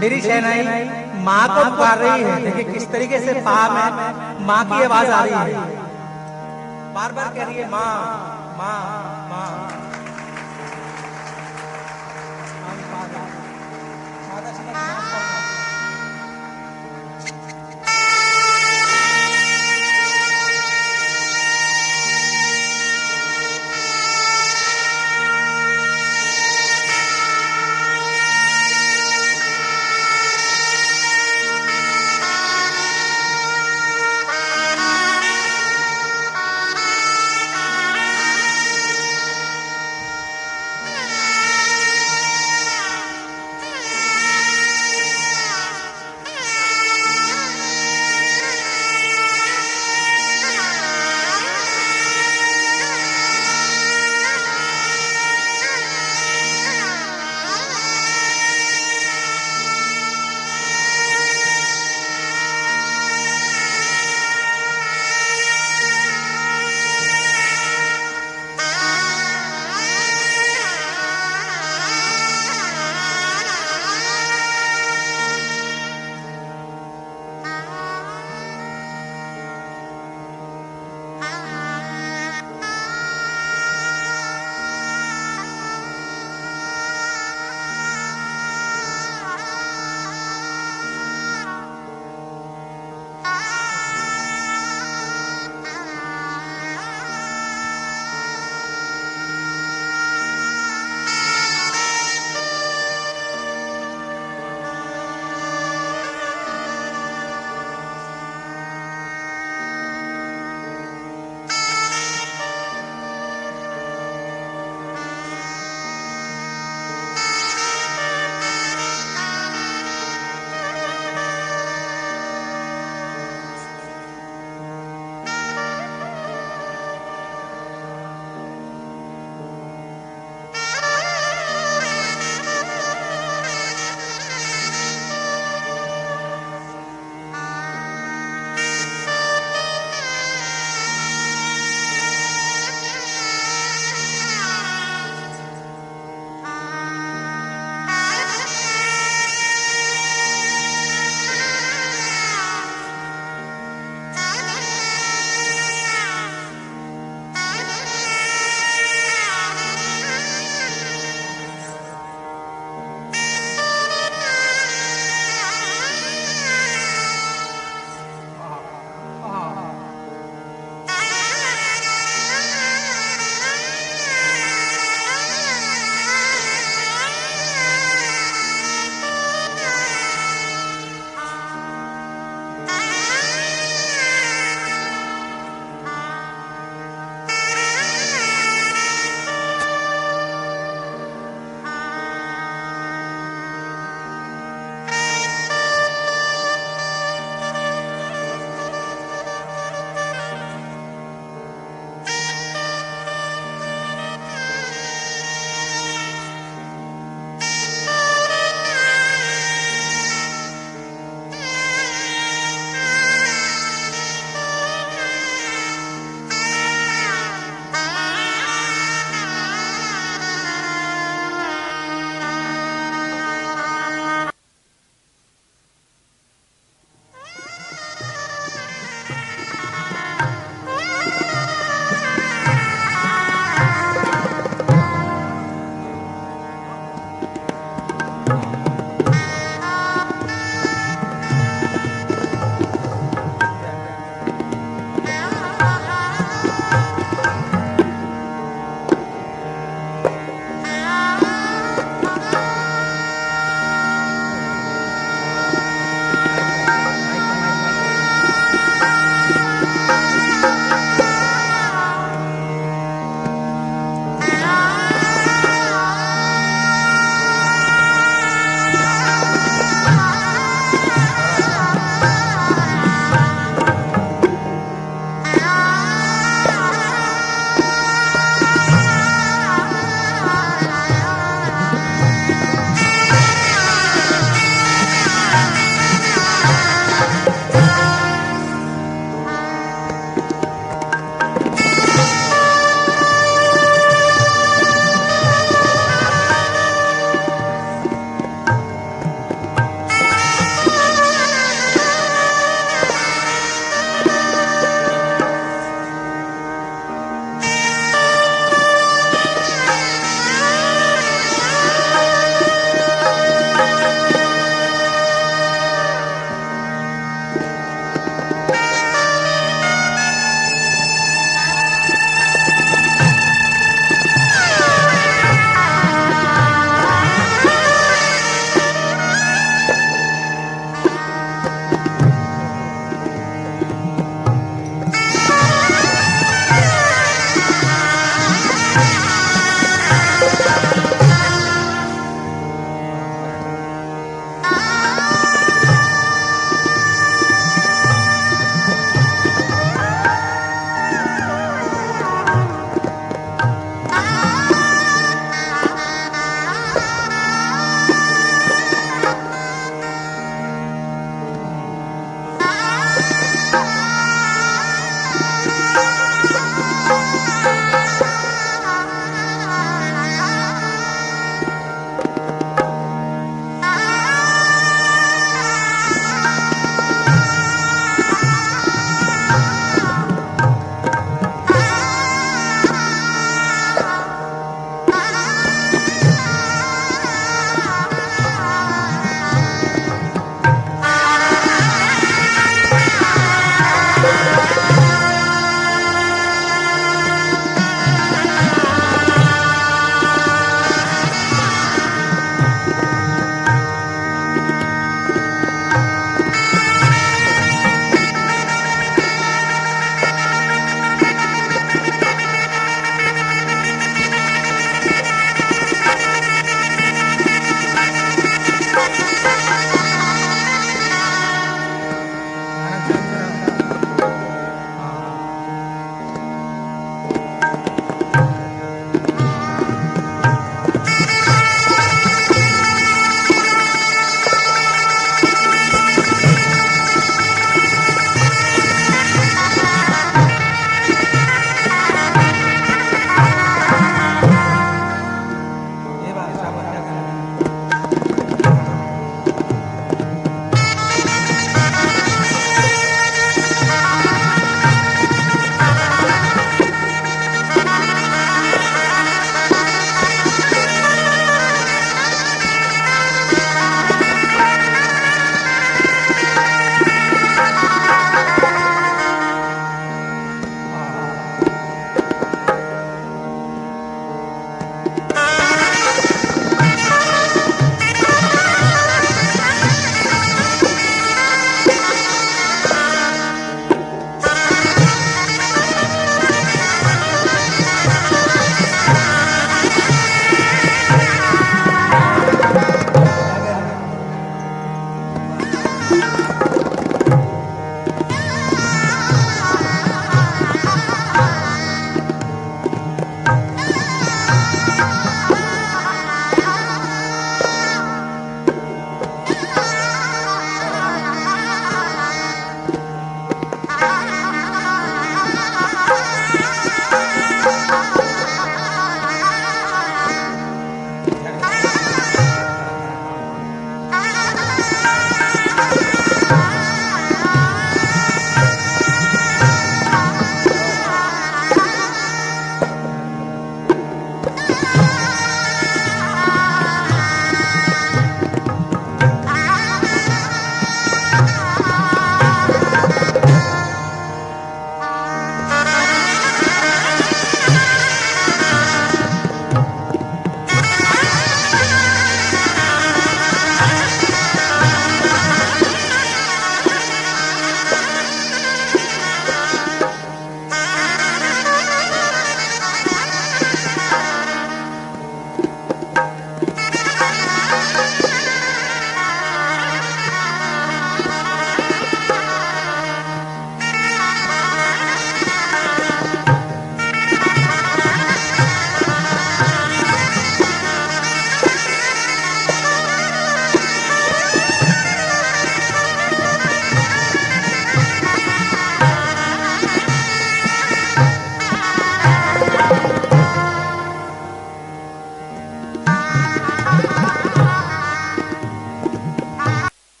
मेरी शहनाई माँ को पुकार रही है। देखिए किस तरीके से पा में माँ की आवाज आ रही है, बार बार कह रही है माँ माँ माँ।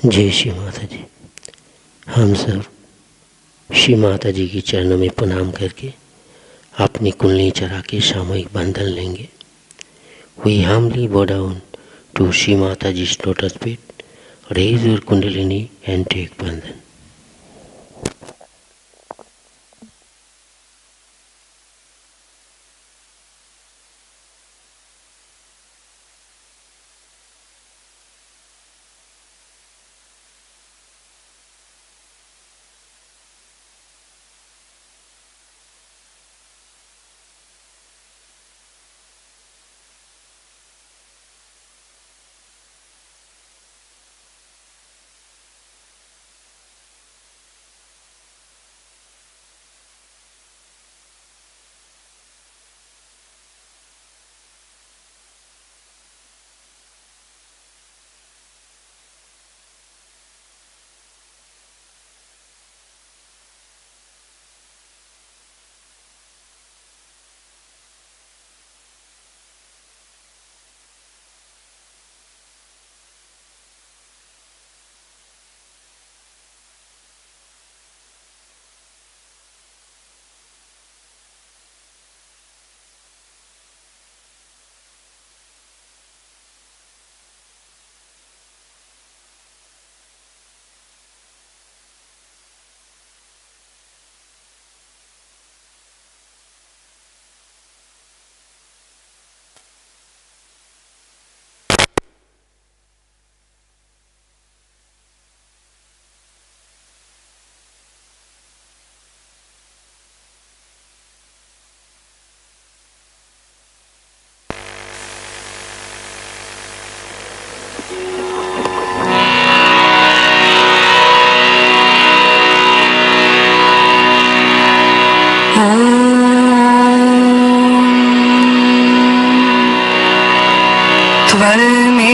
जय श्री माता जी। हम सब श्री माता जी के चरणों में प्रणाम करके अपनी कुंडली चढ़ा के सामूहिक बंधन लेंगे। We humbly bow down to Shri Mataji's lotus feet, raise your kundalini and take bandhan.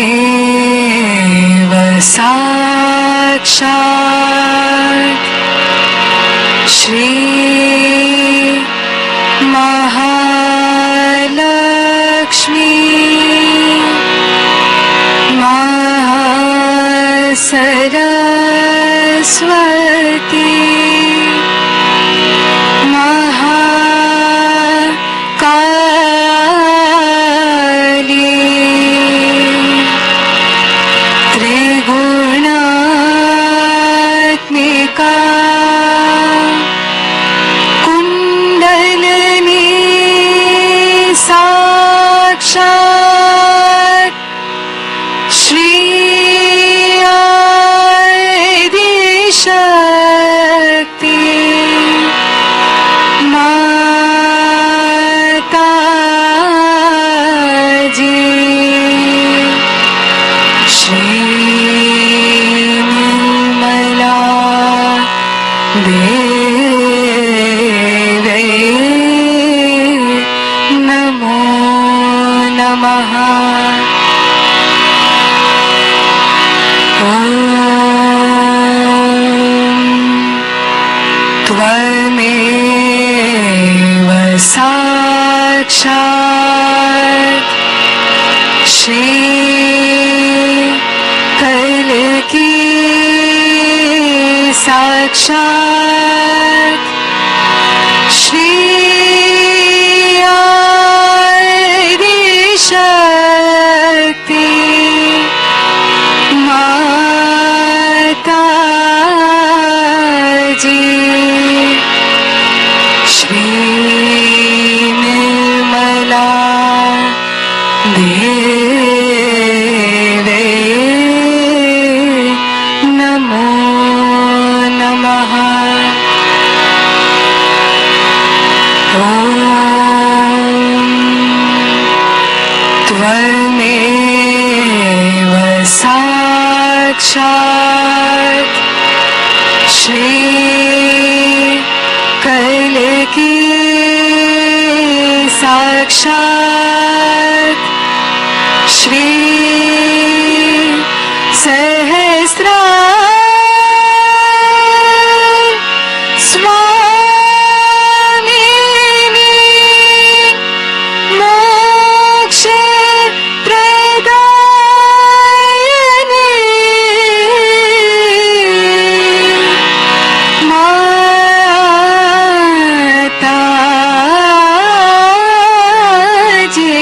त्वमेव साक्षात् श्री महालक्ष्मी महासरस्वती देवे नमो नमः। त्वमेव साक्षात् श्री कल्की साक्षात् श्री आदिशक्ति माता जी। श्री निर्मला देवे नमो नमः। त्वमेव साक्षात् श्री कल्की साक्षात् श्री सहस्रा स्वामिनी मोक्ष प्रदायिनी माता जी।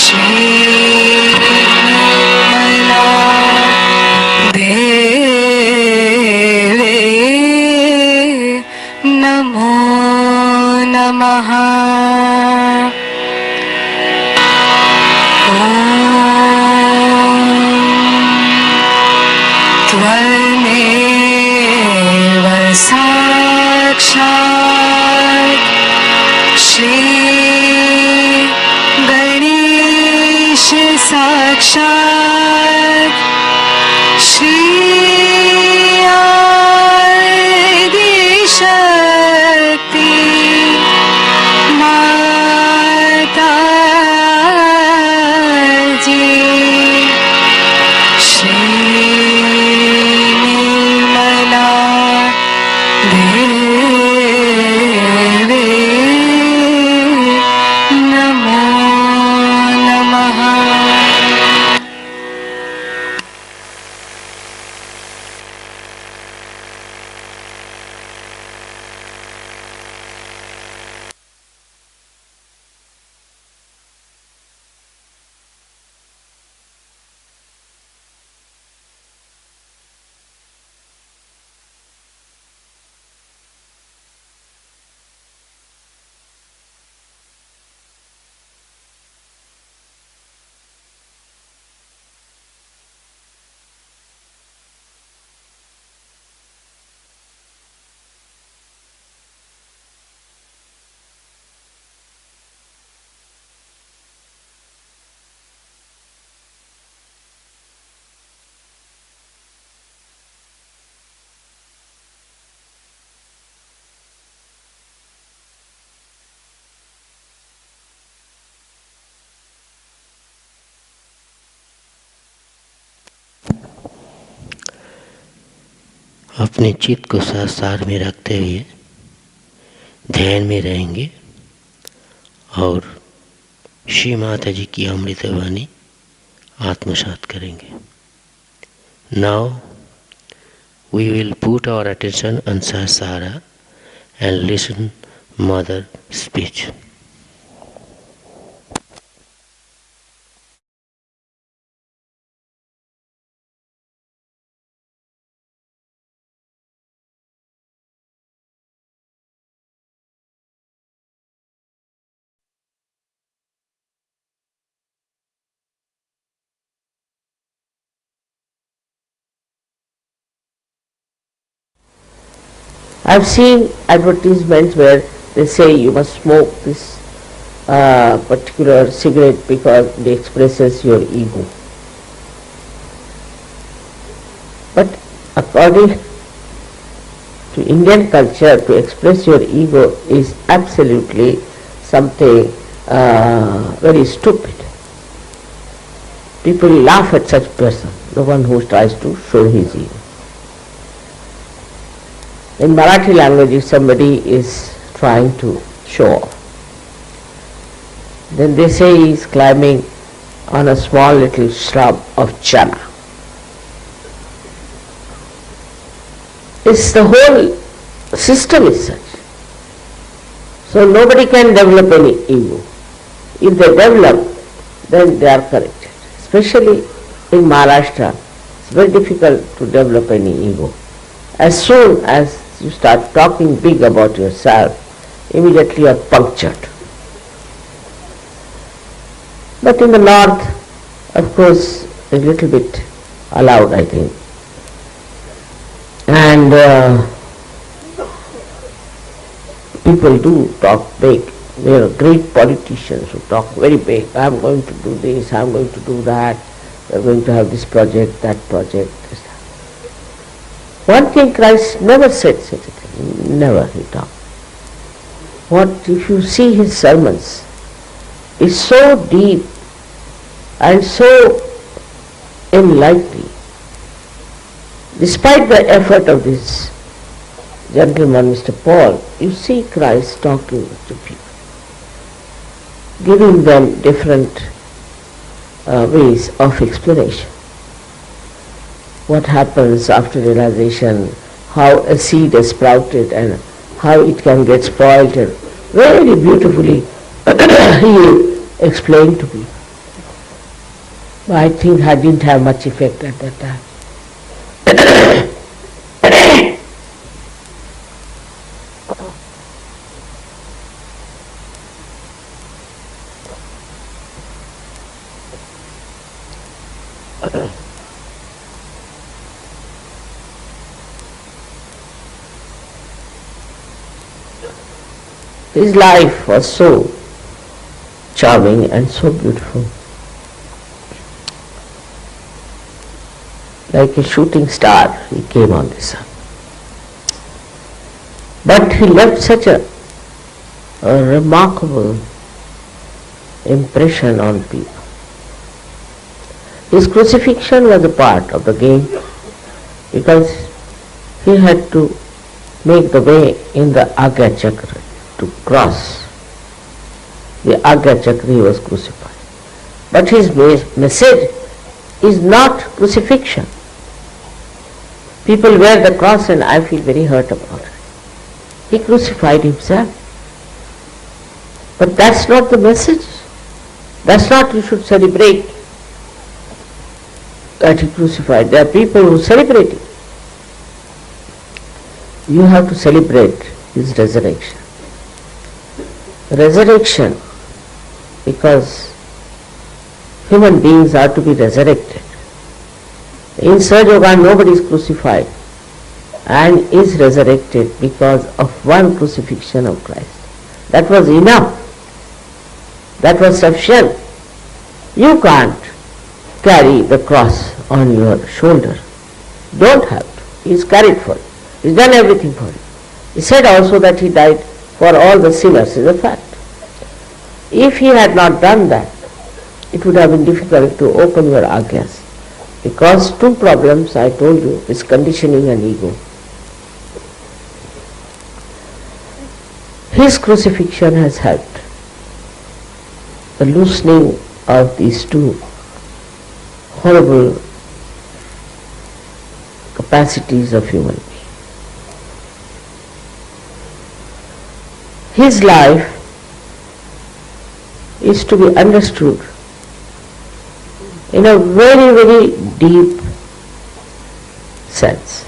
श्री निर्मला देवे नमो नमः। त्वमेव साक्षात् श्री गणेश साक्षात् श्री आदिशक्ति माता जी। श्री निर्मला देवे नमो नमः। अपने चित्त को सार में रखते हुए ध्यान में रहेंगे और श्री माता जी की अमृत वाणी आत्मसात करेंगे। Now we will put our attention on Sahasrara and listen mother speech. I've seen advertisements where they say you must smoke this particular cigarette because it expresses your ego. But according to Indian culture, to express your ego is absolutely something very stupid. People laugh at such person, the one who tries to show his ego. In Marathi language, if somebody is trying to show off, then they say he is climbing on a small little shrub of chana. It's the whole system is such. So nobody can develop any ego. If they develop, then they are corrected. Especially in Maharashtra, it's very difficult to develop any ego. As soon as you start talking big about yourself, immediately you are punctured. But in the north, of course, a little bit allowed, I think. And people do talk big. There are great politicians who talk very big. I am going to do this, I am going to do that, we are going to have this project, that project. This. One thing Christ never said such a thing, never he talked. What if you see his sermons, is so deep and so enlightening. Despite the effort of this gentleman, Mr. Paul, you see Christ talking to people, giving them different ways of explanation. What happens after realization, how a seed is sprouted and how it can get spoiled, and very beautifully he explained to me. I think I didn't have much effect at that time. His life was so charming and so beautiful. Like a shooting star, he came on this earth. But he left such a remarkable impression on people. His crucifixion was a part of the game because he had to make the way in the ARYA chakra to cross the ARYA chakra. He was crucified. But his message is not crucifixion. People wear the cross and I feel very hurt about it. He crucified himself. But that's not the message. That's not you should celebrate that he crucified. There are people who celebrate it. You have to celebrate his resurrection. Resurrection, because human beings are to be resurrected. In Sahaja Yoga, nobody is crucified and is resurrected because of one crucifixion of Christ. That was enough. That was sufficient. You can't carry the cross on your shoulder. Don't have to. He is carried for you. He's done everything for you. He said also that he died for all the sinners, is a fact. If he had not done that, it would have been difficult to open your agyas. Because two problems I told you is conditioning and ego. His crucifixion has helped the loosening of these two horrible capacities of human being. His life is to be understood in a very, very deep sense.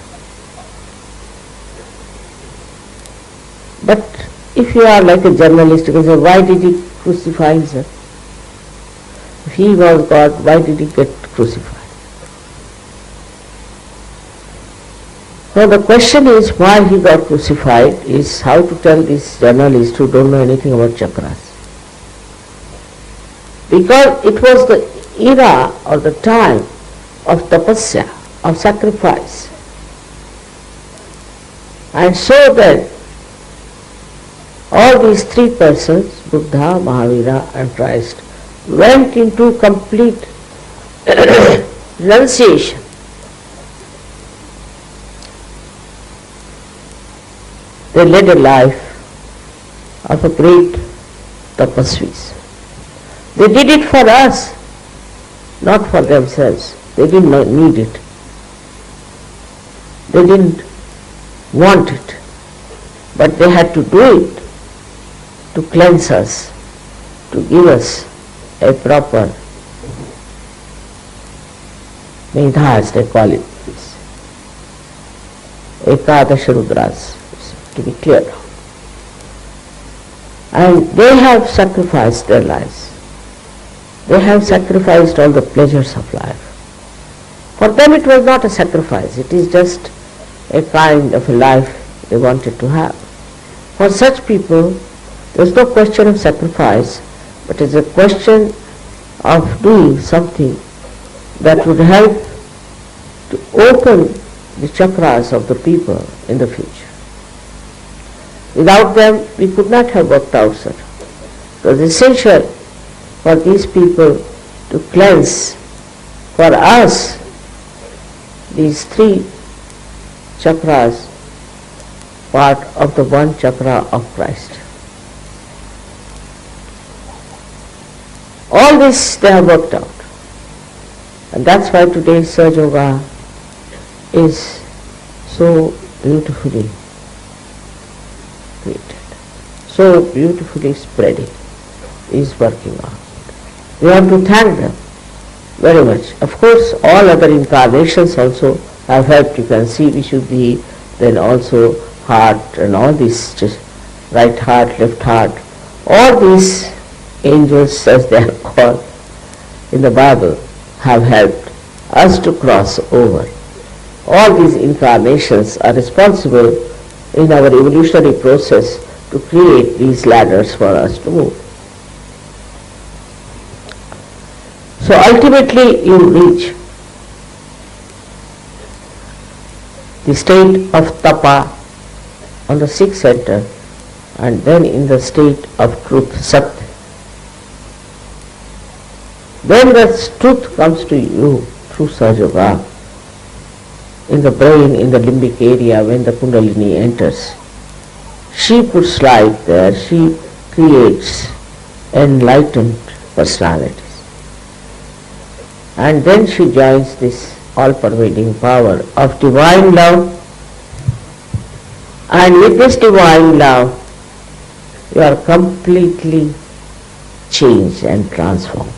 But if you are like a journalist, you can say, why did he crucify himself? If he was God, why did he get crucified? Now the question is why he got crucified is how to tell these journalists who don't know anything about chakras. Because it was the era or the time of tapasya, of sacrifice. And so then, all these three persons, Buddha, Mahavira and Christ, went into complete renunciation. They led a life of a great tapasvis. They did it for us, not for themselves. They did not need it. They didn't want it. But they had to do it to cleanse us, to give us a proper Medha, as they call it, Ekadasha Rudras, to be clear. And they have sacrificed their lives. They have sacrificed all the pleasures of life. For them it was not a sacrifice, it is just a kind of a life they wanted to have. For such people, there is no question of sacrifice, but it is a question of doing something that would help to open the chakras of the people in the future. Without them, we could not have worked out such. It was essential for these people to cleanse for us these three chakras, part of the one chakra of Christ. All this they have worked out. And that's why today's Sahaja Yoga is so beautifully created, so beautifully spreading, is working on. We want to thank them very much. Of course, all other incarnations also have helped. You can see Vishuddhi, then also heart and all these, just right heart, left heart, all these angels, as they are called in the Bible, have helped us to cross over. All these incarnations are responsible in our evolutionary process to create these ladders for us to move. So ultimately you reach the state of tapa on the sixth center, and then in the state of truth, sat. Then the truth comes to you through Sahaja Yoga, in the brain, in the limbic area, when the Kundalini enters. She puts light there, she creates enlightened personalities. And then she joins this all-pervading power of divine love, and with this divine love you are completely changed and transformed.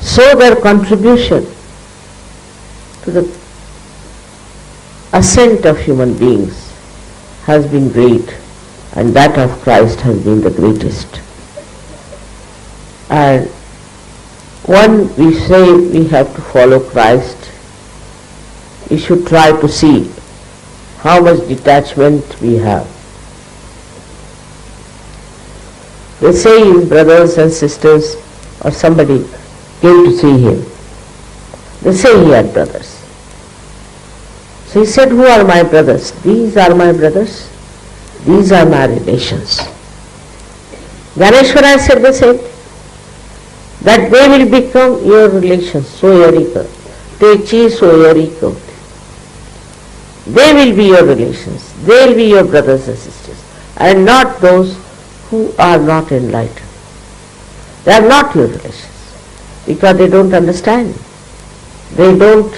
So their contribution to the ascent of human beings has been great, and that of Christ has been the greatest. And when we say we have to follow Christ, we should try to see how much detachment we have. They say his brothers and sisters or somebody came to see him. They say he had brothers. So he said, who are my brothers? These are my brothers. These are my relations. Ganeshwara said the same, that they will become your relations, soyarika. Techi soyarika. They will be your relations. They will be your brothers and sisters, and not those who are not enlightened. They are not your relations, because they don't understand. They don't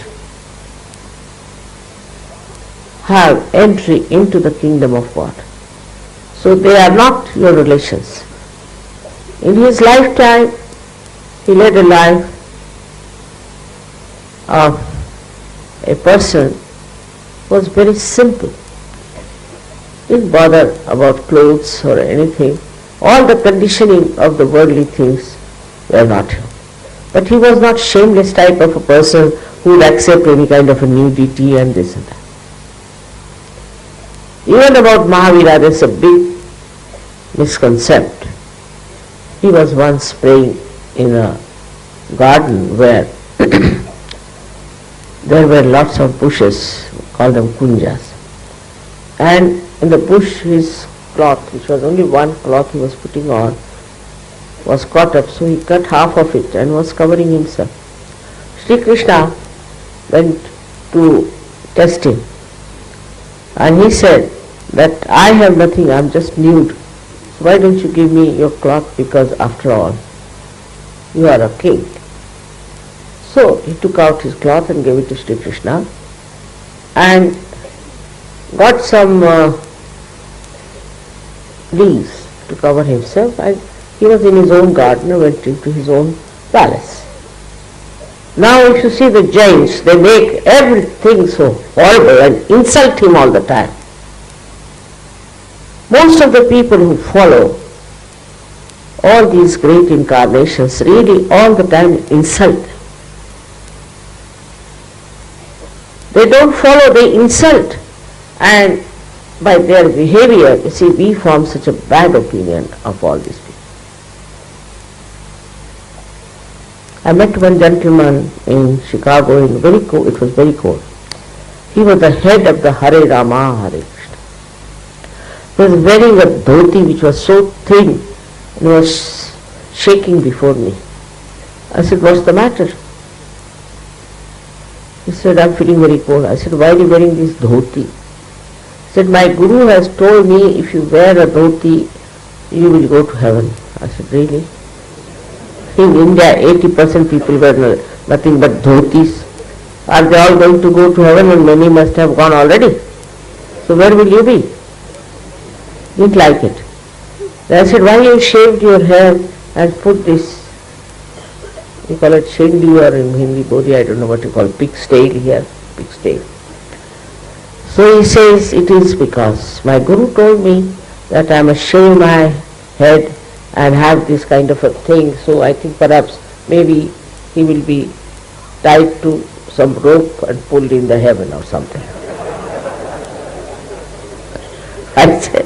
have entry into the kingdom of God. So they are not your relations. In his lifetime, he led a life of a person who was very simple. Didn't bother about clothes or anything. All the conditioning of the worldly things were not him. But he was not shameless type of a person who would accept any kind of a nudity and this and that. Even about Mahavira there is a big misconception. He was once praying in a garden where there were lots of bushes call them kunjas. And in the bush his cloth, which was only one cloth he was putting on, was caught up, so he cut half of it and was covering himself. Shri Krishna went to test him, and he said that I have nothing, I am just nude. So why don't you give me your cloth, because after all you are a king. So he took out his cloth and gave it to Shri Krishna and got some leaves to cover himself, and he was in his own garden and went into his own palace. Now if you see the Jains, they make everything so horrible and insult him all the time. Most of the people who follow all these great incarnations really all the time insult them. They don't follow, they insult, and by their behavior, you see, we form such a bad opinion of all these people. I met one gentleman in Chicago, it was very cold. He was the head of the Hare Rama, Hare Krishna. He was wearing a dhoti which was so thin and was shaking before me. I said, what's the matter? He said, I'm feeling very cold. I said, why are you wearing this dhoti? He said, my guru has told me if you wear a dhoti, you will go to heaven. I said, really? In India, 80% people wear nothing but dhotis. Are they all going to go to heaven? And many must have gone already. So where will you be? Didn't like it. Then I said, why you shaved your hair and put this, you call it shendi or in Hindi Bodhi, I don't know what you call, pig's tail here, pig's tail. So he says, it is because my guru told me that I must shave my head and have this kind of a thing, so I think perhaps maybe he will be tied to some rope and pulled in the heaven or something. I said,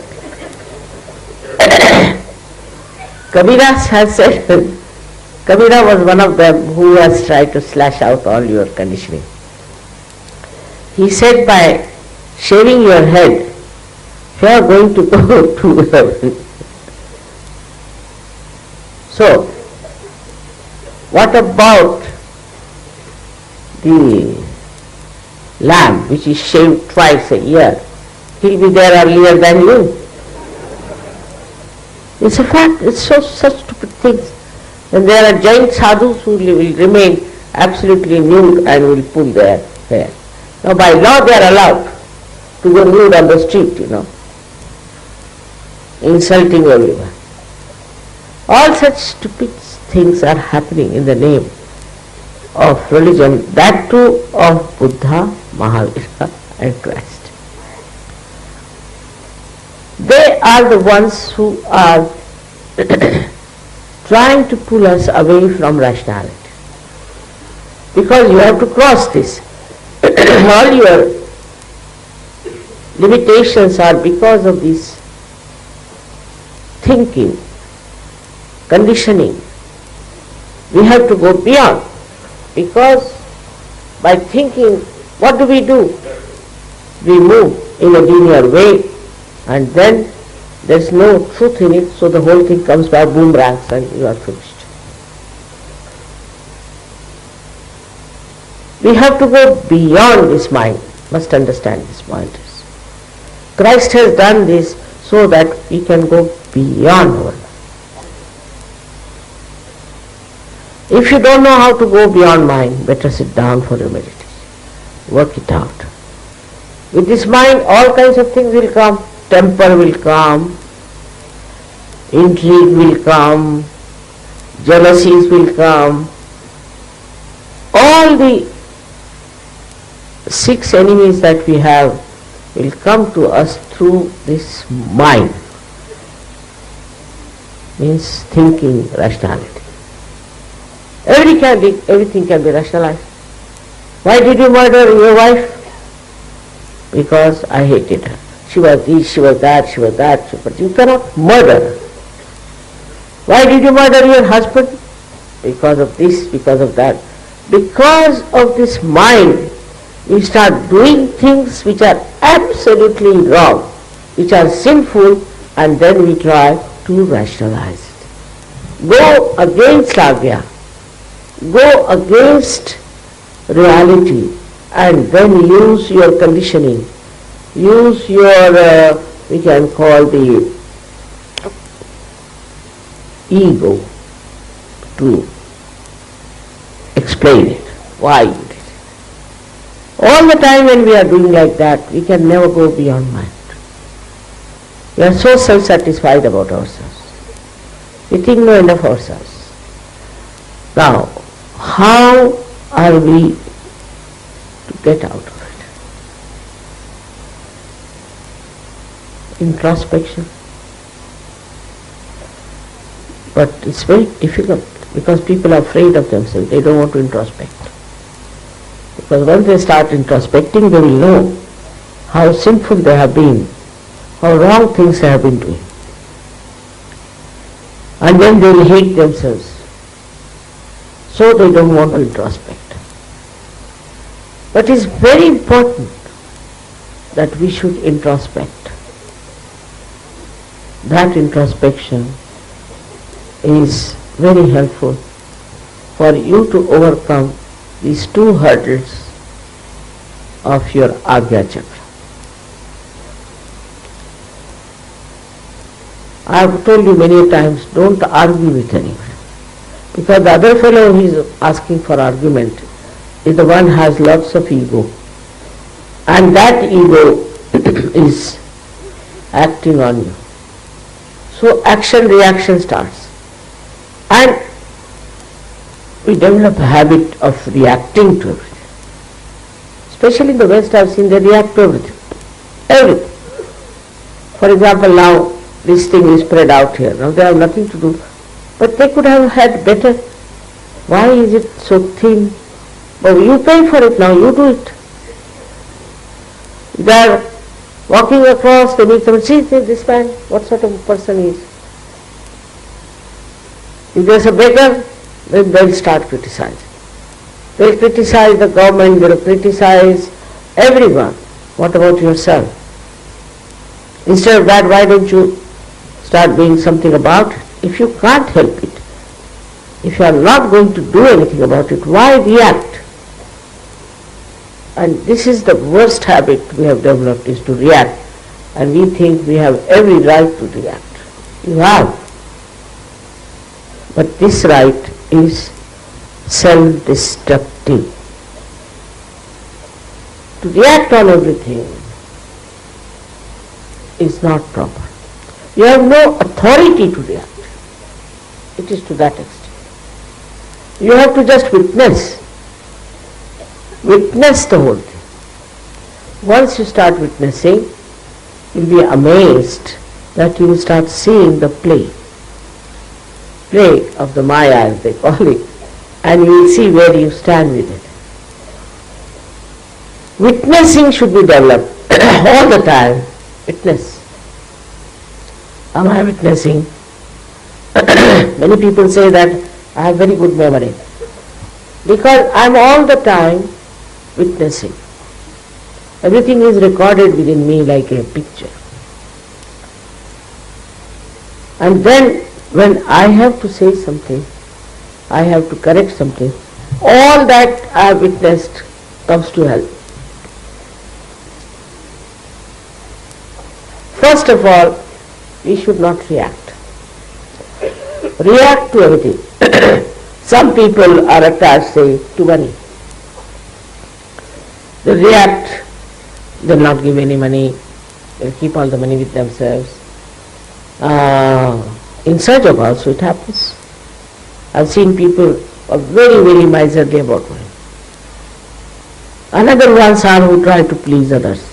Kabira has said, Kabira was one of them who has tried to slash out all your conditioning. He said, by shaving your head, you are going to go to heaven. So, what about the lamb which is shaved twice a year? He'll be there earlier than you. It's a fact, it's such stupid things. And there are giant sadhus who will remain absolutely nude and will pull their hair. Now by law they are allowed to go nude on the street, insulting everyone. All such stupid things are happening in the name of religion, that too of Buddha, Mahavira and Christ. They are the ones who are trying to pull us away from rationality. Because you have to cross this. All your limitations are because of this thinking, conditioning. We have to go beyond, because by thinking, what do? We move in a linear way, and then there's no truth in it, so the whole thing comes by boomerangs and you are finished. We have to go beyond this mind, must understand these pointers. Christ has done this so that we can go beyond our life. If you don't know how to go beyond mind, better sit down for your meditation. Work it out. With this mind, all kinds of things will come. Temper will come, intrigue will come, jealousies will come. All the 6 enemies that we have will come to us through this mind. Means thinking, rationality. Everything can be rationalized. Why did you murder your wife? Because I hated her. She was this, she was that, but you cannot murder. Why did you murder your husband? Because of this, because of that. Because of this mind, we start doing things which are absolutely wrong, which are sinful, and then we try to rationalize it. Go against ARYA, go against reality, and then use your conditioning, use your, we can call the ego to explain it, why you did it. All the time when we are doing like that, we can never go beyond mind. We are so self-satisfied about ourselves. We think no end of ourselves. Now, how are we to get out of it? Introspection. But it's very difficult because people are afraid of themselves. They don't want to introspect. Because once they start introspecting, they will know how sinful they have been, how wrong things they have been doing. And then they will hate themselves. So they don't want to introspect. But it's very important that we should introspect. That introspection is very helpful for you to overcome these two hurdles of your Agya Chakra. I have told you many times, don't argue with anyone. Because the other fellow who is asking for argument is the one who has lots of ego. And that ego is acting on you. So action-reaction starts. And we develop a habit of reacting to everything. Especially in the West, I have seen they react to everything. Everything. For example, now this thing is spread out here. Now they have nothing to do. But they could have had better. Why is it so thin? But you pay for it now, you do it. They are walking across, they meet someone, see this man, what sort of person he is. If there's a beggar, then they'll start criticizing. They'll criticize the government, they'll criticize everyone. What about yourself? Instead of that, why don't you start doing something about it? If you can't help it, if you are not going to do anything about it, why react? And this is the worst habit we have developed, is to react. And we think we have every right to react. You have. But this right is self-destructive. To react on everything is not proper. You have no authority to react. It is to that extent. You have to just witness. Witness the whole thing. Once you start witnessing, you'll be amazed that you will start seeing the play of the Maya, as they call it, and you will see where you stand with it. Witnessing should be developed all the time. Witness. Am I witnessing? Many people say that I have very good memory. Because I am all the time witnessing. Everything is recorded within me like a picture. And then when I have to say something, I have to correct something, all that I have witnessed comes to help. First of all, we should not react. React to everything. Some people are attached, say, to money. They react, they'll not give any money, they'll keep all the money with themselves. In such a also it happens. I've seen people are very, very miserly about money. Another ones are who try to please others.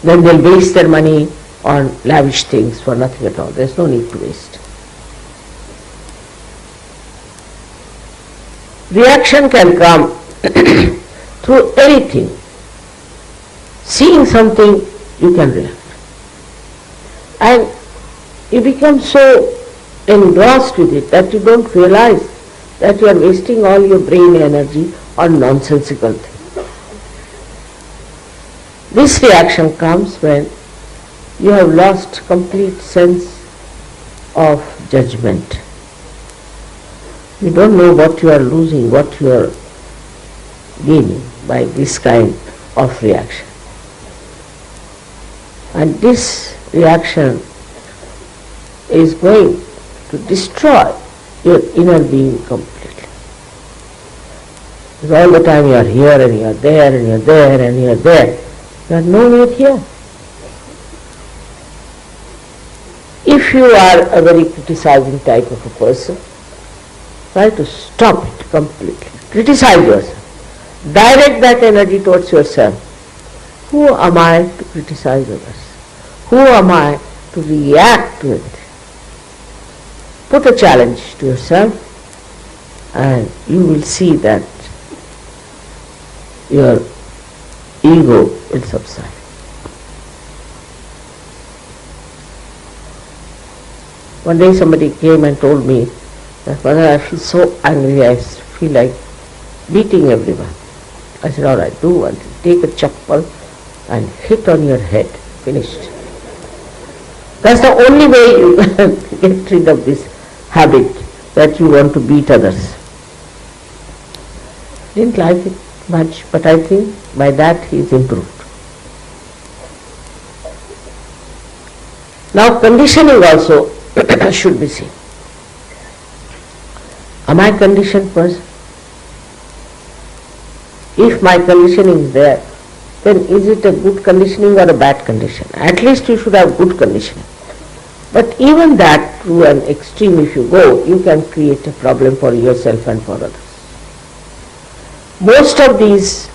Then they'll waste their money on lavish things for nothing at all. There's no need to waste. Reaction can come through anything. Seeing something, you can react. And you become so engrossed with it that you don't realize that you are wasting all your brain energy on nonsensical things. This reaction comes when you have lost complete sense of judgment. You don't know what you are losing, what you are gaining by this kind of reaction. And this reaction is going to destroy your inner being completely. Because all the time you are here and you are there and you are there and you are there. You are nowhere here. If you are a very criticizing type of a person, try to stop it completely. Criticize yourself. Direct that energy towards yourself. Who am I to criticize others? Who am I to react to it? Put a challenge to yourself and you will see that your ego will subside. One day somebody came and told me that, "Mother, I feel so angry, I feel like beating everyone." I said, "All right, do one thing. Take a chappal and hit on your head." Finished. That's the only way you can get rid of this habit that you want to beat others. Didn't like it much, but I think by that he is improved. Now conditioning also should be seen. Am I a conditioned person? If my conditioning is there, then is it a good conditioning or a bad condition? At least you should have good conditioning. But even that, to an extreme if you go, you can create a problem for yourself and for others. Most of these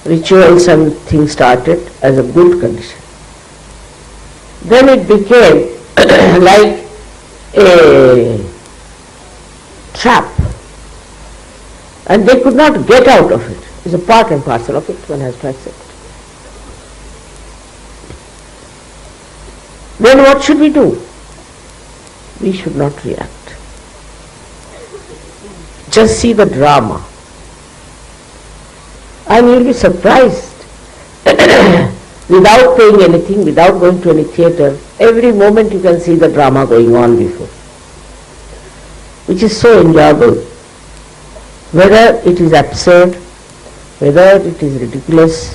rituals and things started as a good condition. Then it became like a trap, and they could not get out of it. It's a part and parcel of it, one has to accept. Then what should we do? We should not react. Just see the drama. And you'll be surprised. Without paying anything, without going to any theatre, every moment you can see the drama going on before, which is so enjoyable. Whether it is absurd, whether it is ridiculous,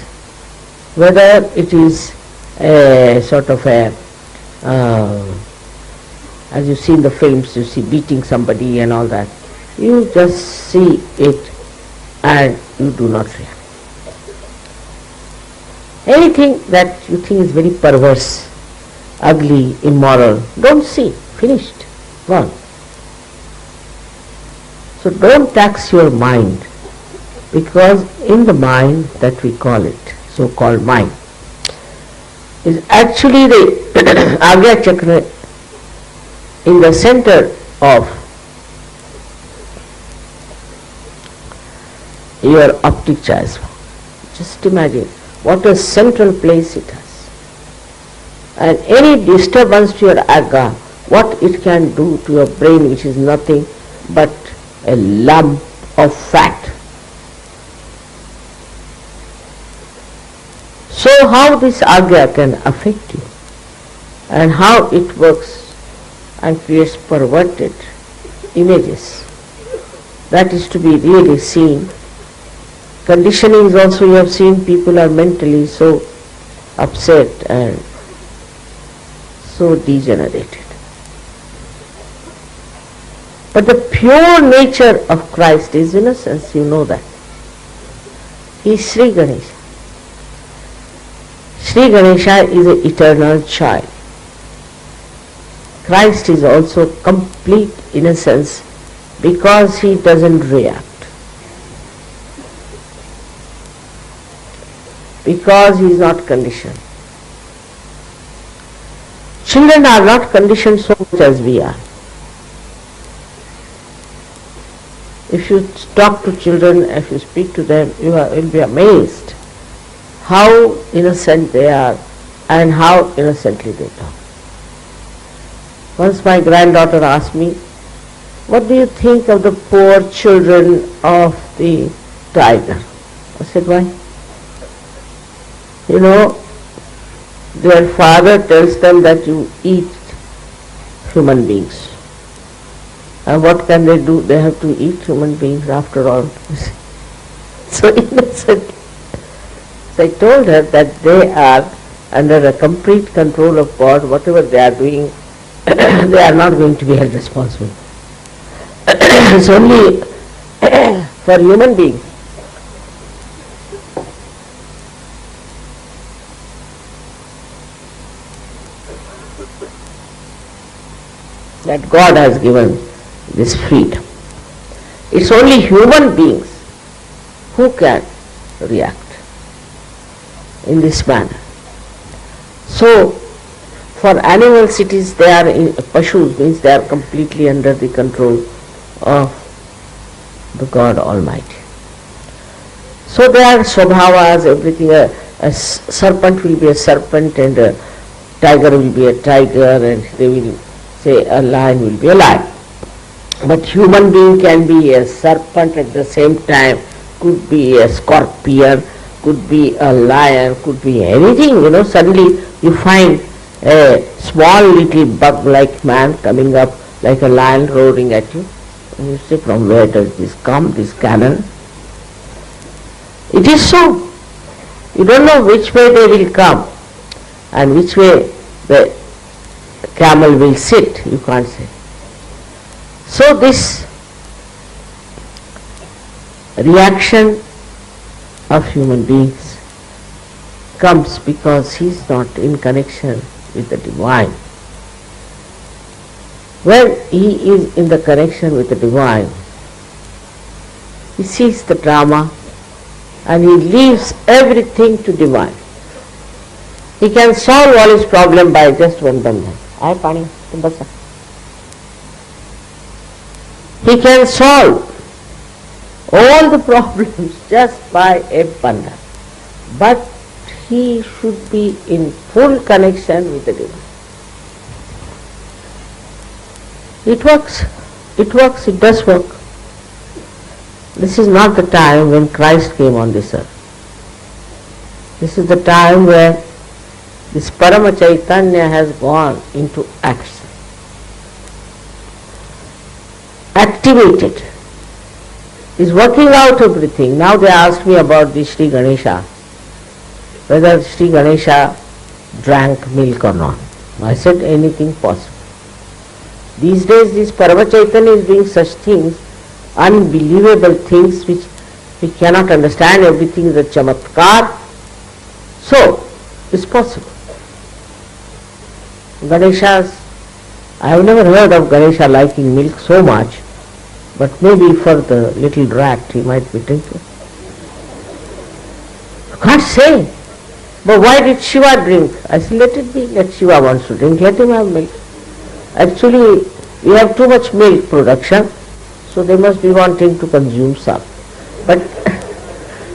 whether it is a sort of a, as you see in the films, you see beating somebody and all that, you just see it and you do not react. Anything that you think is very perverse, ugly, immoral, don't see. Finished. Gone. So don't tax your mind, because in the mind that we call it, so-called mind, is actually the ARYA chakra in the center of your optic chiasma. Just imagine what a central place it has. And any disturbance to your ARYA, what it can do to your brain, which is nothing but a lump of fat. So how this ARYA can affect you and how it works and creates perverted images, that is to be really seen. Conditioning is also, you have seen people are mentally so upset and so degenerated. But the pure nature of Christ is innocence, you know that. He is Shri Ganesha. Shri Ganesha is an eternal child. Christ is also complete innocence because he doesn't react. Because he is not conditioned. Children are not conditioned so much as we are. If you talk to children, if you speak to them, you will be amazed how innocent they are and how innocently they talk. Once my granddaughter asked me, "What do you think of the poor children of the tiger?" I said, "Why?" You know, their father tells them that you eat human beings. And what can they do? They have to eat human beings after all. So innocent. So I told her that they are under the complete control of God. Whatever they are doing, they are not going to be held responsible. It's only for human beings. That God has given this freedom. It's only human beings who can react in this manner. So, for animals it is they are in pashus, means they are completely under the control of the God Almighty. So they are swabhavas, everything. A serpent will be a serpent, and a tiger will be a tiger, and they will say a lion will be a lion. But human being can be a serpent at the same time, could be a scorpion, could be a lion, could be anything. Suddenly you find a small little bug-like man coming up like a lion roaring at you. And you say, from where does this come, this cannon? It is so. You don't know which way they will come and which way the camel will sit, you can't say. So this reaction of human beings comes because he is not in connection with the divine. When he is in the connection with the divine, he sees the drama and he leaves everything to divine. He can solve all his problem by just one bandhan. He can solve all the problems just by a bandhan. But he should be in full connection with the divine. It works, it does work. This is not the time when Christ came on this earth. This is the time where this Parama Chaitanya has gone into action, activated, is working out everything. Now they asked me about the Shri Ganesha, whether Shri Ganesha drank milk or not. I said anything possible. These days this Parama Chaitanya is doing such things, unbelievable things which we cannot understand. Everything is a chamatkar. So, it's possible. Ganeshas, I have never heard of Ganesha liking milk so much, but maybe for the little rat he might be drinking. You can't say. But why did Shiva drink? I said, let it be. Let Shiva wants to drink, let him have milk. Actually, we have too much milk production, so they must be wanting to consume some. But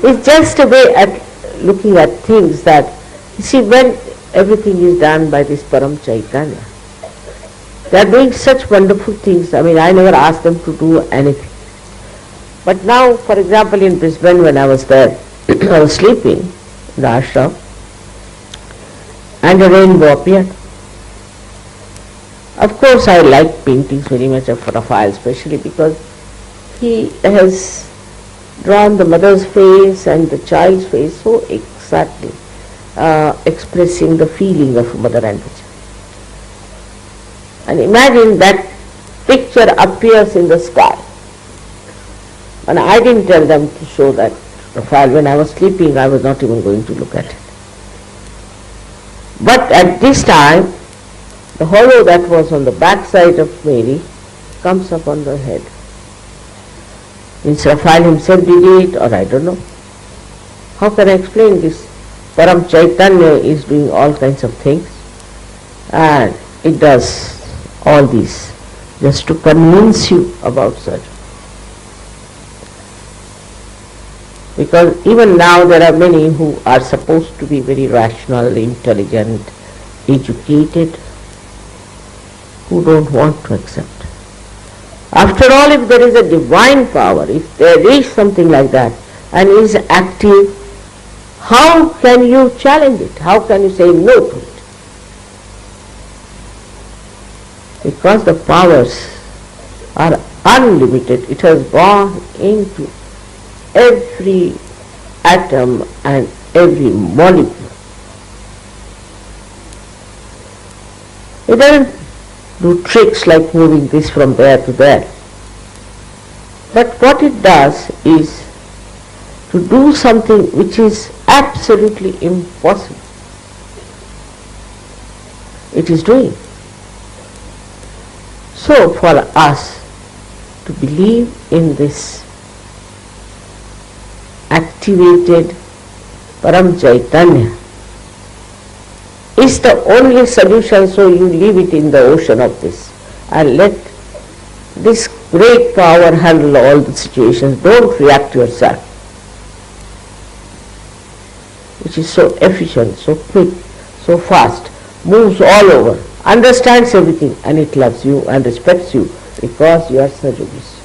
it's just a way at looking at things that, you see, when everything is done by this Param Chaitanya, they are doing such wonderful things. I mean, I never asked them to do anything. But now, for example, in Brisbane when I was there, I was sleeping in the ashram, and a rainbow appeared. Of course, I like paintings very much of Raphael, especially because he has drawn the mother's face and the child's face so exactly, expressing the feeling of mother and the child. And imagine that picture appears in the sky. And I didn't tell them to show that Raphael. When I was sleeping, I was not even going to look at it. But at this time, the hollow that was on the back side of Mary comes up on the head. Means Raphael himself did it, or I don't know. How can I explain this? Param Chaitanya is doing all kinds of things, and it does all these just to convince you about such. Because even now there are many who are supposed to be very rational, intelligent, educated, who don't want to accept. After all, if there is a divine power, if there is something like that, and is active, how can you challenge it? How can you say no to it? Because the powers are unlimited. It has gone into every atom and every molecule. It doesn't do tricks like moving this from there to there. But what it does is to do something which is absolutely impossible. It is doing. So for us to believe in this activated Param Chaitanya is the only solution, so you leave it in the ocean of this and let this great power handle all the situations. Don't react yourself, which is so efficient, so quick, so fast, moves all over, understands everything, and it loves you and respects you because you are Sajogis.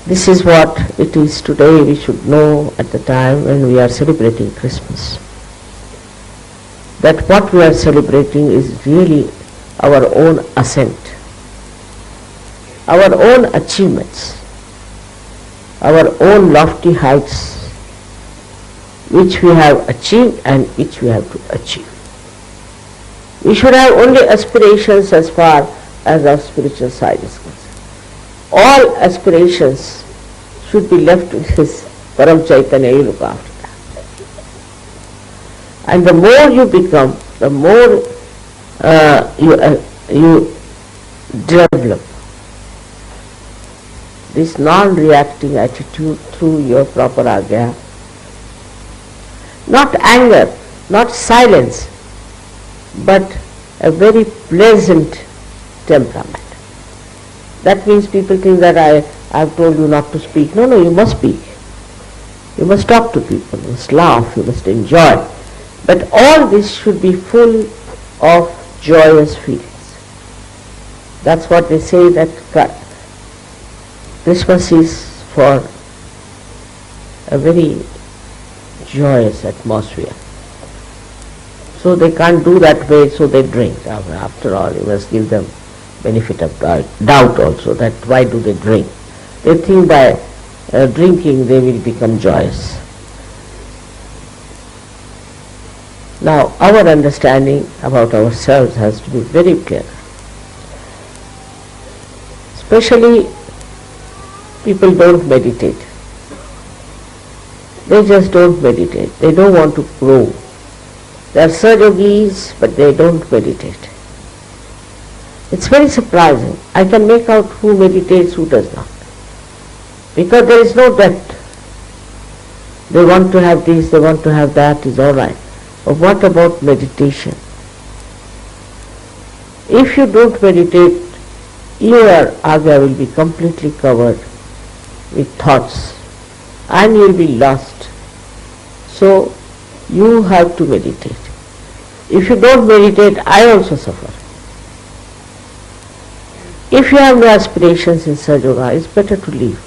This is what it is today. We should know at the time when we are celebrating Christmas, that what we are celebrating is really our own ascent, our own achievements, our own lofty heights, which we have achieved and which we have to achieve. We should have only aspirations as far as our spiritual side is concerned. All aspirations should be left with his Param Chaitanya. You look after that. And the more you become, the more you develop this non-reacting attitude through your proper ARYA. Not anger, not silence, but a very pleasant temperament. That means people think that I have told you not to speak. No, you must speak. You must talk to people, you must laugh, you must enjoy. But all this should be full of joyous feelings. That's what they say, that Christmas is for a very joyous atmosphere. So they can't do that way, so they drink. After all, you must give them benefit of doubt also, that why do they drink? They think by drinking they will become joyous. Now our understanding about ourselves has to be very clear. Especially people don't meditate. They just don't meditate. They don't want to grow. They are Sajogis, but they don't meditate. It's very surprising. I can make out who meditates, who does not. Because there is no depth. They want to have this, they want to have that, is all right. But what about meditation? If you don't meditate, your ARYA will be completely covered with thoughts and you will be lost. So you have to meditate. If you don't meditate, I also suffer. If you have no aspirations in Sajoga, it's better to leave.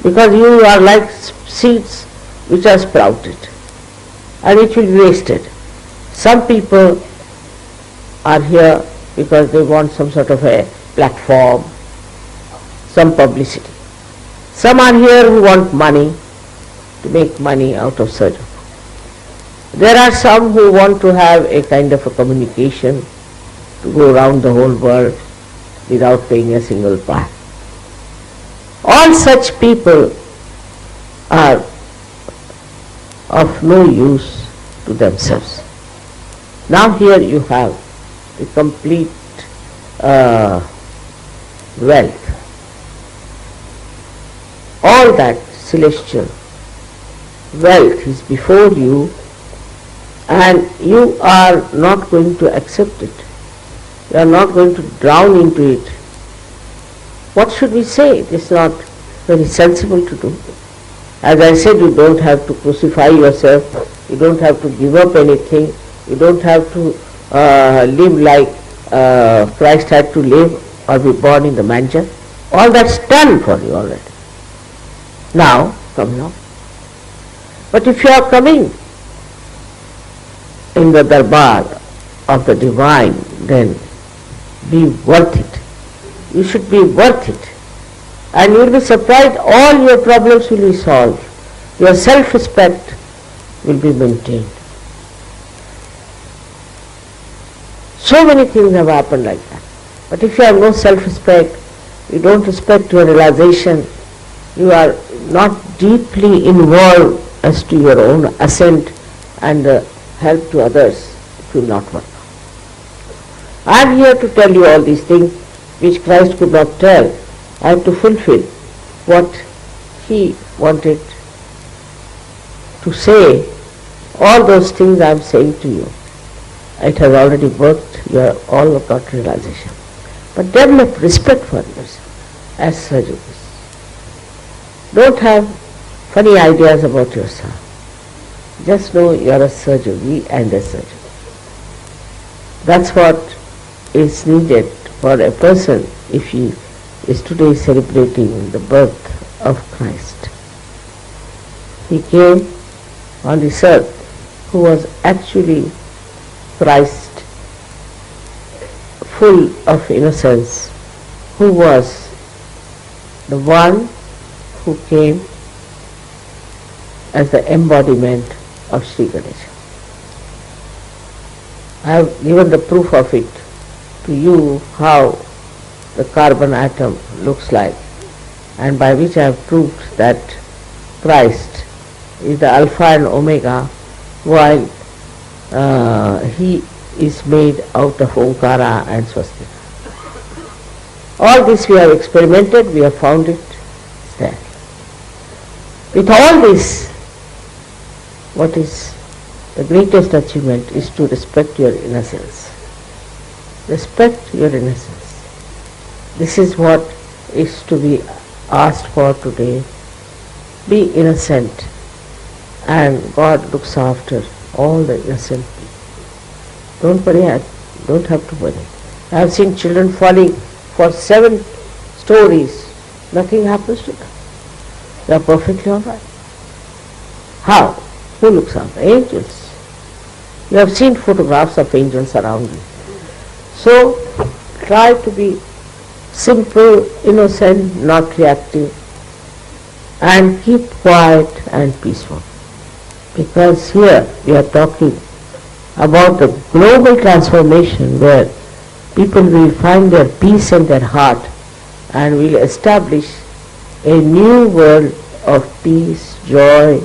Because you are like seeds which are sprouted and it will be wasted. Some people are here because they want some sort of a platform, some publicity. Some are here who want money, to make money out of Sajoga. There are some who want to have a kind of a communication, to go around the whole world without paying a single price. All such people are of no use to themselves. Now here you have the complete wealth. All that celestial wealth is before you and you are not going to accept it. You are not going to drown into it. What should we say? It is not very sensible to do. As I said, you don't have to crucify yourself, you don't have to give up anything, you don't have to live like Christ had to live or be born in the manger. All that's done for you already. Now, come now. But if you are coming in the darbar of the divine, then be worth it. You should be worth it. And you will be surprised, all your problems will be solved. Your self-respect will be maintained. So many things have happened like that. But if you have no self-respect, you don't respect your realization, you are not deeply involved as to your own ascent and help to others, it will not work. I am here to tell you all these things which Christ could not tell. I have to fulfill what he wanted to say. All those things I am saying to you, it has already worked, you are all got realization. But develop respect for others as surgeons. Don't have funny ideas about yourself. Just know you are a surgery and a surgeon. That's what is needed for a person if he is today celebrating the birth of Christ. He came on this earth who was actually Christ, full of innocence, who was the one who came as the embodiment of Shri Ganesha. I have given the proof of it to you, how the carbon atom looks like, and by which I have proved that Christ is the Alpha and Omega, while he is made out of Omkara and Swastika. All this we have experimented, we have found it there. With all this, what is the greatest achievement is to respect your innocence. Respect your innocence. This is what is to be asked for today. Be innocent, and God looks after all the innocent people. Don't worry, don't have to worry. I have seen children falling for 7 stories. Nothing happens to them. They are perfectly all right. How? Who looks after? Angels. You have seen photographs of angels around you. So try to be simple, innocent, not reactive, and keep quiet and peaceful. Because here we are talking about the global transformation where people will find their peace in their heart and will establish a new world of peace, joy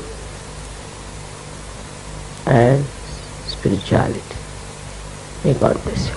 and spirituality. May God bless you.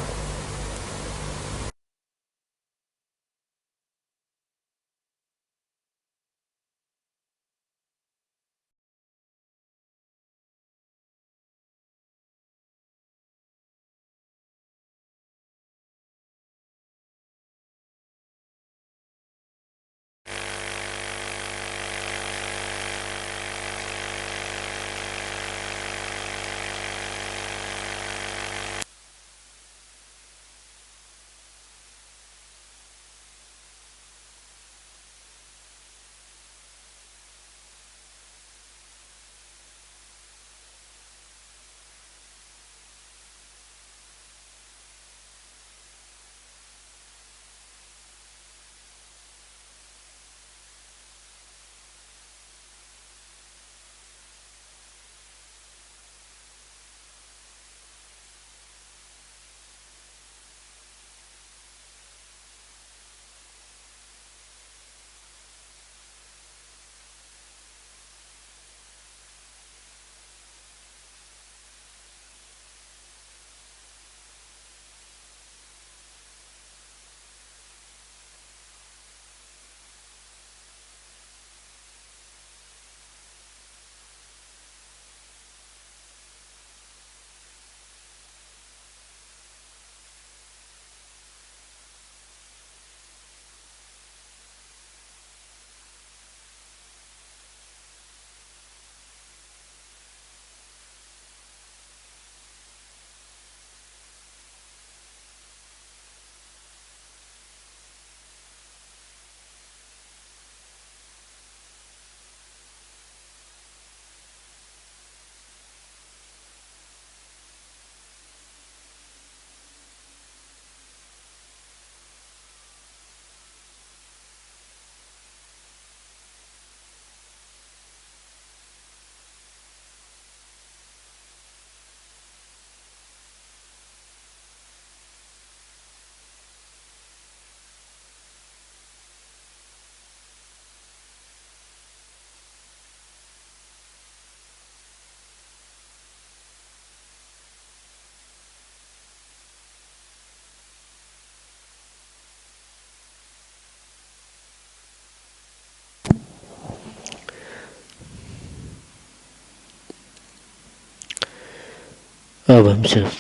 अब हम सब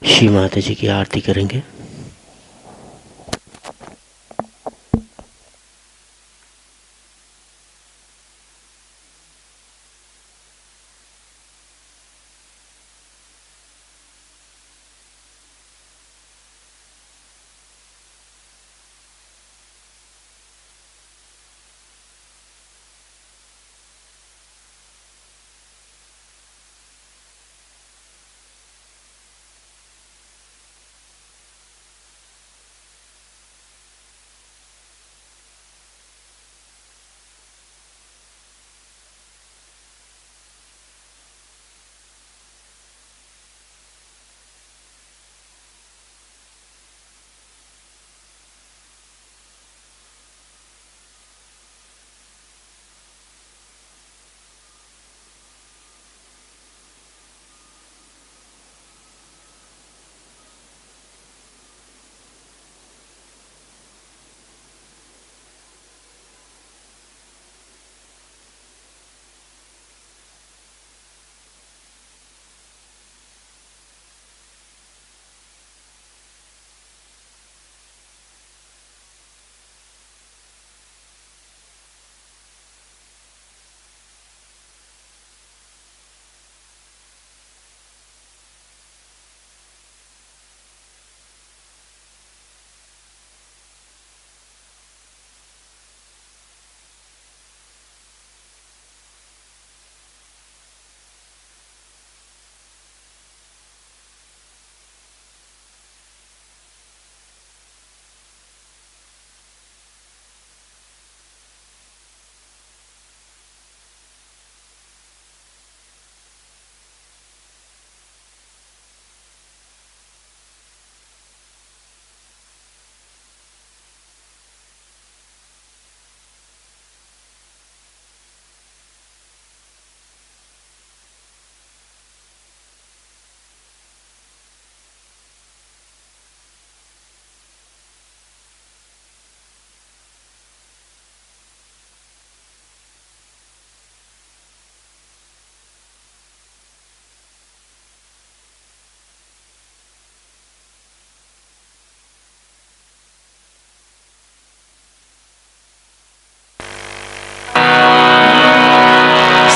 श्री माता जी की आरती करेंगे।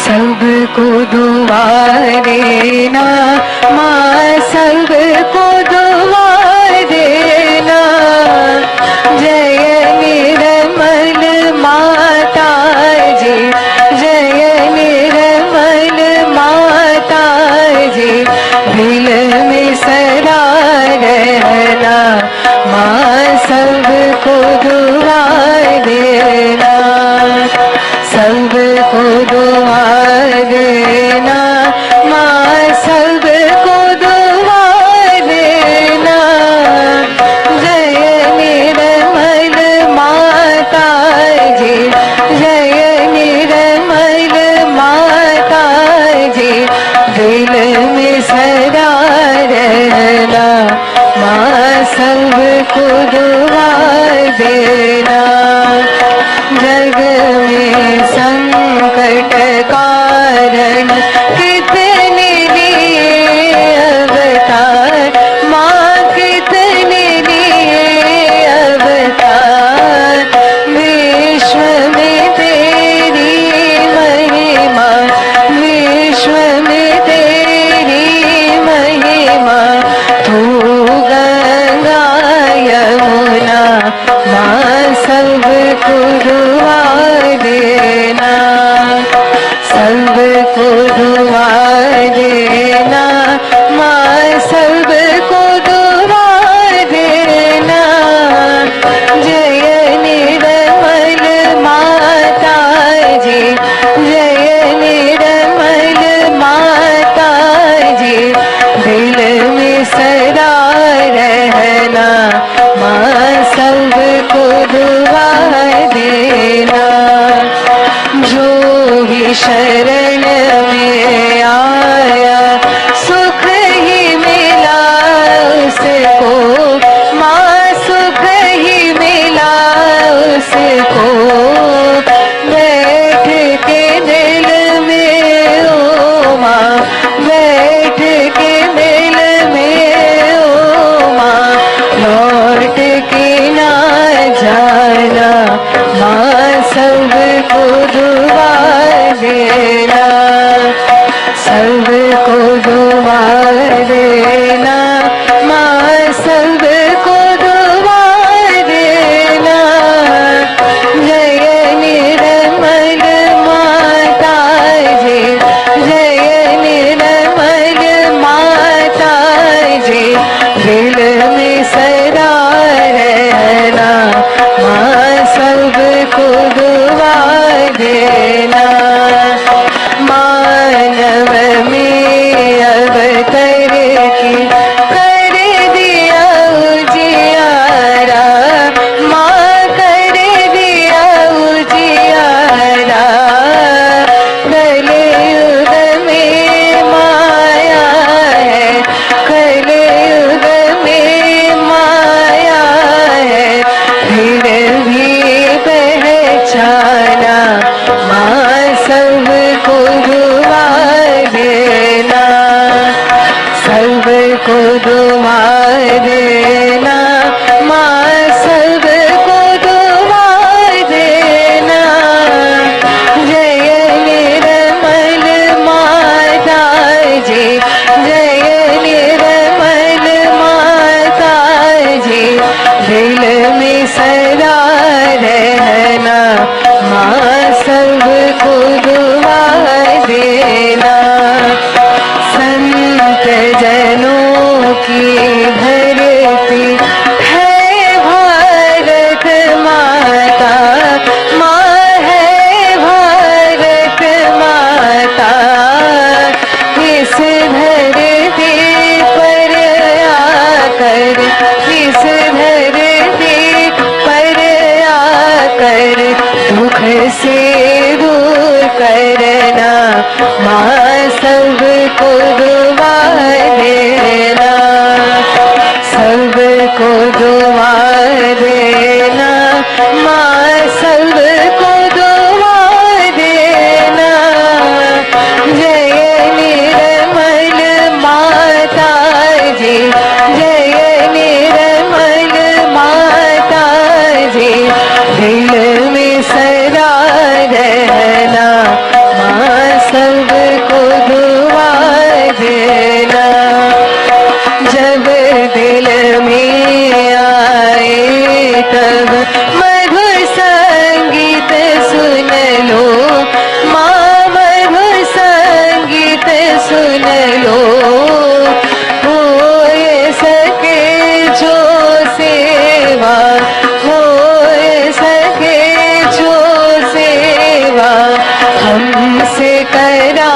सबको दुआ देना माँ, सबको दुआ देना। जय निर्मल माता जी, जय निर्मल माता जी, दिल में सदा रहना माँ, सबको दुआ देना, सबको दुआ देना माँ, सबको दुआ देना। जय निर्मल माता जी, जय निर्मल माता जी, दिल में सदा रहना माँ, सबको दुआ देना। जग में संकट कारण कितने लिए अवतार माँ, कितने लिए अवतार। विश्व में तेरी महिमा, विश्व में तेरी महिमा। तू गंगा यमुना माँ, सबको दुआ देना, सबको दुआ देना माँ, सबको दुआ देना। जय निर्मल माता जी, जय निर्मल माता जी, दिल में सदा रहना माँ, सबको दुआ देना। जो भी शरण में आया सबको दुआ देना, सबको दुआ देना, माँ सबको दुआ देना। जय निर्मल माता जी, जय निर्मल माता जी, दिल में सदा रहना, माँ सबको दुआ देना। मानव में अवतर की कर दिया उजियारा, माँ कर दिया उजियारा। कलयुग में माया है, कलयुग में माया है, फिर भी पहचाना, माँ सबको दुआ देना, सबको दुआ देना, माँ सबको दुआ देना। जय निर्मल माता जी, जय निर्मल माता जी, दिल में सदा रहना, माँ सबको दुआ देना। संत जनों की धरती है भारत माता, माँ है भारत माता। इस धरती पर आकर, इस धरती पर आकर दुख से दूर करना, माँ सबको दुआ देना, सबको दुआ देना, माँ सबको दुआ देना। जय निर्मल माता जी, जय निर्मल माता जी, दिल में सदा रहना, माँ सबको दुआ देना। जब दिल में आए तब मधुर संगीत सुन लो, माँ मधुर संगीत सुन लो। हो सके जो सेवा, हो सके जो सेवा, हमसे करा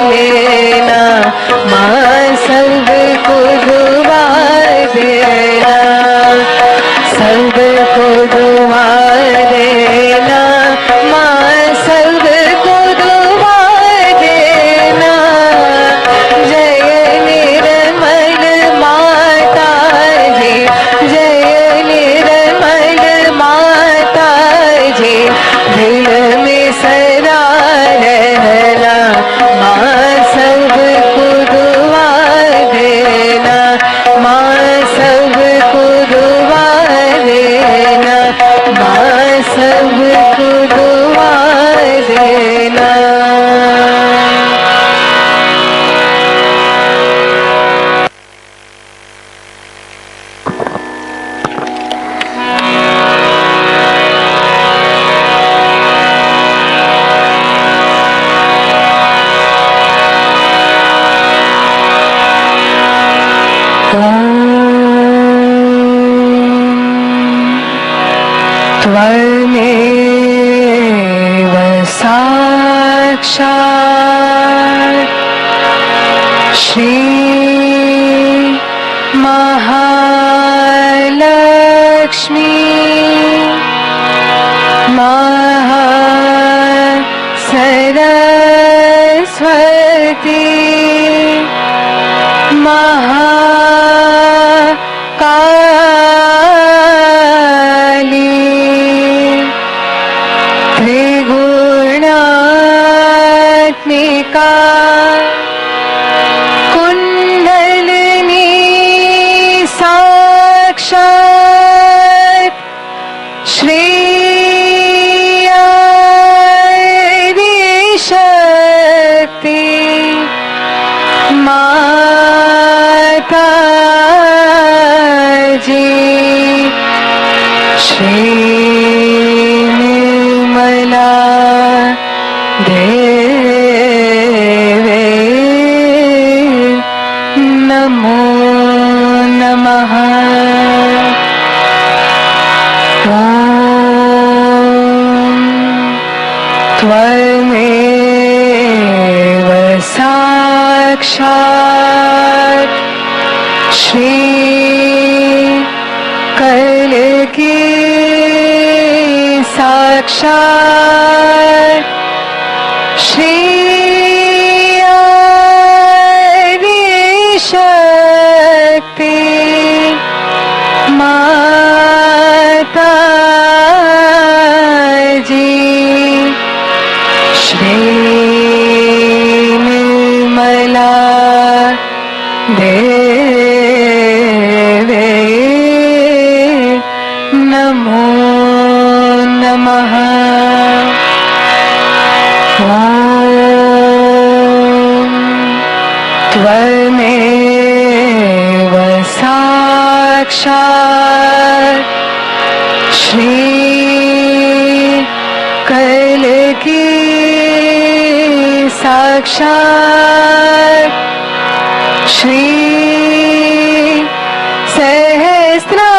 लेना, माँ सबको दुआ देना, सबको दुआ देना, माँ सबको दुआ देना। जय निर्मल माता जी, जय निर्मल माता जी, दिल में सदा रहना, माँ सबको दुआ देना, माँ सबको दुआ देना, माँ सबको दुआ देना। त्वमेव साक्षात् श्री महालक्ष्मी महासरस्वती महाकाली त्रिगुणात्मिका कुंडलिनी साक्षात् श्री त्वमेव साक्षात् श्री कलकी साक्षात् श्री शक्ति माता जी श्री निर्मला देवे नमो नमः। त्वमेव साक्षात् श्री कलकी साक्षात् श्री सहस्रा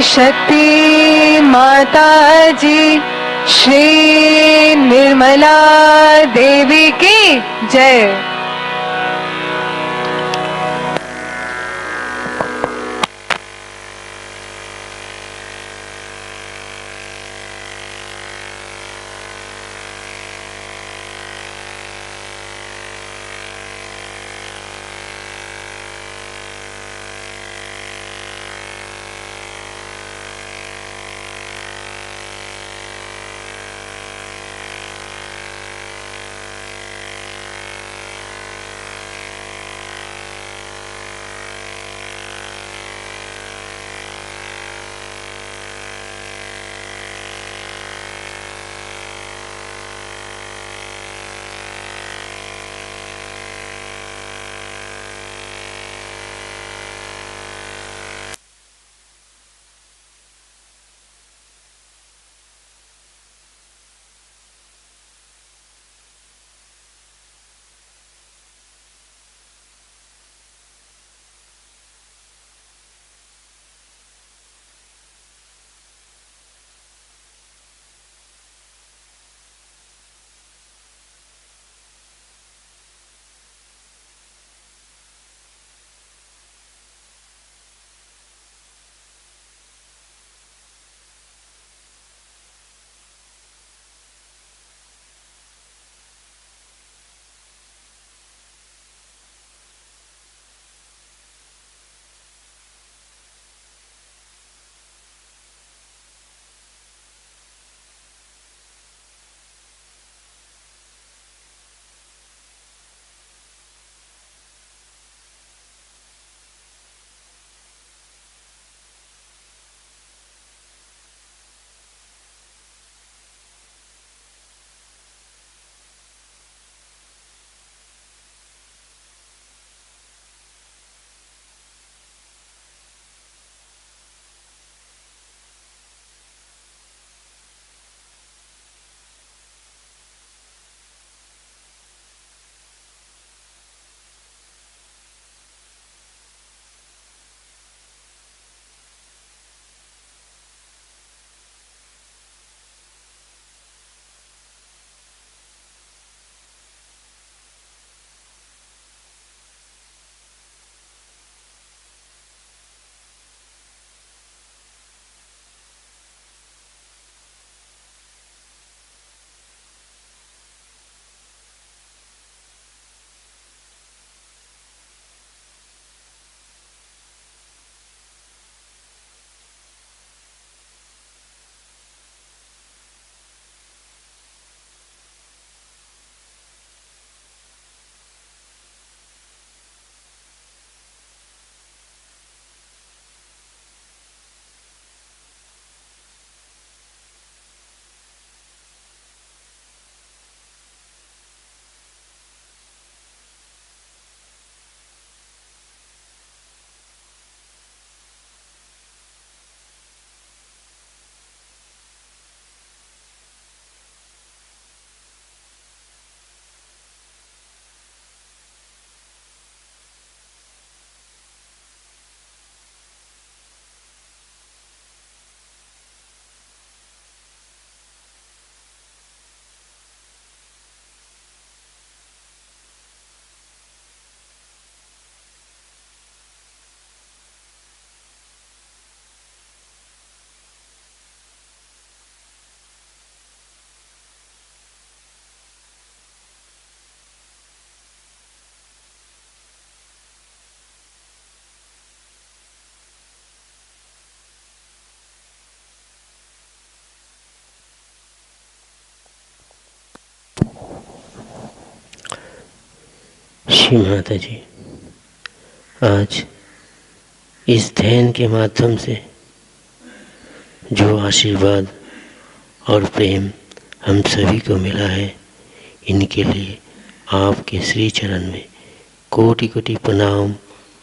शक्ति माता जी श्री निर्मला देवी की जय। श्री माता जी, आज इस ध्यान के माध्यम से जो आशीर्वाद और प्रेम हम सभी को मिला है, इनके लिए आपके श्री चरण में कोटि कोटि प्रणाम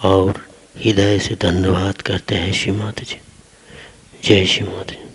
और हृदय से धन्यवाद करते हैं श्री माता जी। जय श्री माता जी।